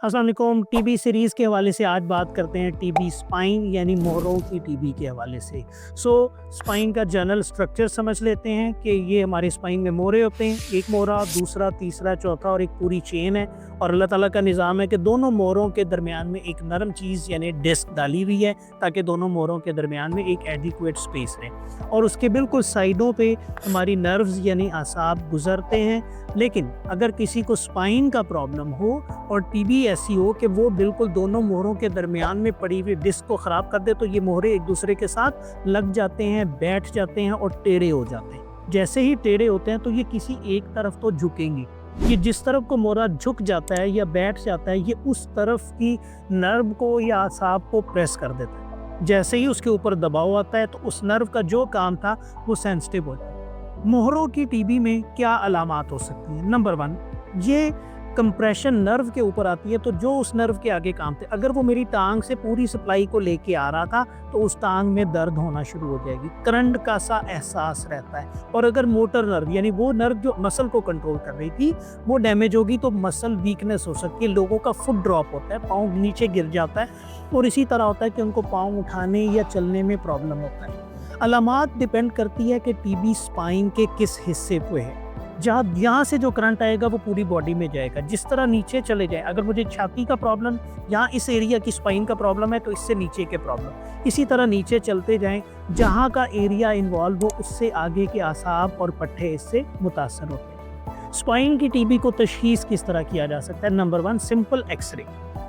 अस्सलाम वालेकुम। TB series के हवाले से आज बात करते हैं टीबी स्पाइन यानी मोहरों की टीबी के हवाले से। स्पाइन का जनरल स्ट्रक्चर समझ लेते हैं कि ये हमारे स्पाइन में मोहरे होते हैं, एक मोहरा, दूसरा, तीसरा, चौथा और एक पूरी चेन है। और अल्लाह ताला का निज़ाम है कि दोनों मोहरों के दरमियान में एक नरम चीज़ यानी डिस्क डाली हुई है ताकि दोनों मोहरों के दरमियान में एक एडिक्वेट स्पेस रहे। और उसके बिल्कुल साइडों पे हमारी नर्व्स यानी आसाब गुजरते हैं। लेकिन अगर किसी को स्पाइन का प्रॉब्लम हो और टीबी ऐसी हो कि वो बिल्कुल दोनों मोहरों के दरमियान में पड़ी हुई डिस्क को ख़राब कर दे, तो ये मोहरे एक दूसरे के साथ लग जाते हैं, बैठ जाते हैं और टेढ़े हो जाते हैं। जैसे ही टेढ़े होते हैं तो ये किसी एक तरफ तो झुकेंगे। ये जिस तरफ को मोहरा झुक जाता है या बैठ जाता है, ये उस तरफ की नर्व को या आसाब को प्रेस कर देता है। जैसे ही उसके ऊपर दबाव आता है तो उस नर्व का जो काम था वो सेंसिटिव हो जाता है। मोहरों की टीबी में क्या अलामात हो सकती हैं? नंबर 1, ये कंप्रेशन नर्व के ऊपर आती है। तो जो उस नर्व के आगे काम थे, अगर वो मेरी टांग से पूरी सप्लाई को लेके आ रहा था तो उस टांग में दर्द होना शुरू हो जाएगी, करंट का सा एहसास रहता है। और अगर मोटर नर्व यानी वो नर्व जो मसल को कंट्रोल कर रही थी वो डैमेज होगी तो मसल वीकनेस हो सकती है। लोगों का फुट ड्रॉप होता है, पाँव नीचे गिर जाता है और इसी तरह होता है कि उनको पाँव उठाने या चलने में प्रॉब्लम होता है। अलामात डिपेंड करती है कि टीबी स्पाइन के किस हिस्से पे है। यहाँ से जो करंट आएगा वो पूरी बॉडी में जाएगा। जिस तरह नीचे चले जाए, अगर मुझे छाती का प्रॉब्लम, यहाँ इस एरिया की स्पाइन का प्रॉब्लम है तो इससे नीचे के प्रॉब्लम, इसी तरह नीचे चलते जाएं, जहाँ का एरिया इन्वॉल्व हो उससे आगे के आसाब और पट्टे इससे मुतासर होते हैं। स्पाइन की टीबी को तशखीस किस तरह किया जा सकता है? नंबर 1, सिंपल एक्सरे,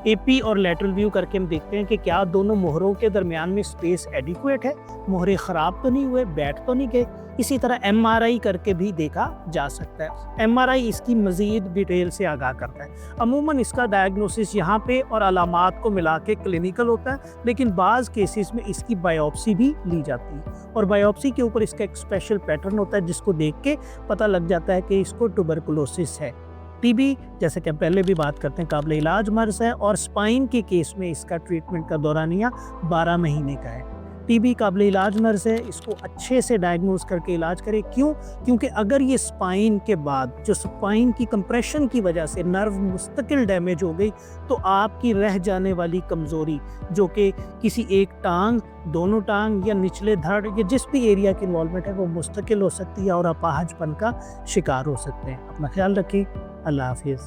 एपी और लेटरल व्यू करके हम देखते हैं कि क्या दोनों मोहरों के दरमियान में स्पेस एडिक्वेट है, मोहरे ख़राब तो नहीं हुए, बैठ तो नहीं गए। इसी तरह एमआरआई करके भी देखा जा सकता है। एमआरआई इसकी मज़ीद डिटेल से आगाह करता है। अमूमन इसका डायग्नोसिस यहाँ पे और अलामात को मिला के क्लिनिकल होता है, लेकिन बाज़ केसेस में इसकी बायोप्सी भी ली जाती है और बायोप्सी के ऊपर इसका एक स्पेशल पैटर्न होता है जिसको देख के पता लग जाता है कि इसको ट्यूबरकुलोसिस है। टीबी, जैसे कि हम पहले भी बात करते हैं, काबिल इलाज मर्ज़ है और स्पाइन के केस में इसका ट्रीटमेंट का दौरानिया 12 महीने का है। टीबी काबिल इलाज मर्ज़ है, इसको अच्छे से डायग्नोज करके इलाज करें। क्यों? क्योंकि अगर ये स्पाइन के बाद जो स्पाइन की कंप्रेशन की वजह से नर्व मुस्तकिल डैमेज हो गई तो आपकी रह जाने वाली कमज़ोरी, जो कि किसी एक टांग, दोनों टांग या निचले धड़ या जिस भी एरिया की इन्वॉल्वमेंट है, वो मुस्तकिल हो सकती है और अपाहजपन का शिकार हो सकते हैं। अपना ख्याल रखें। अल्लाह हाफिज़।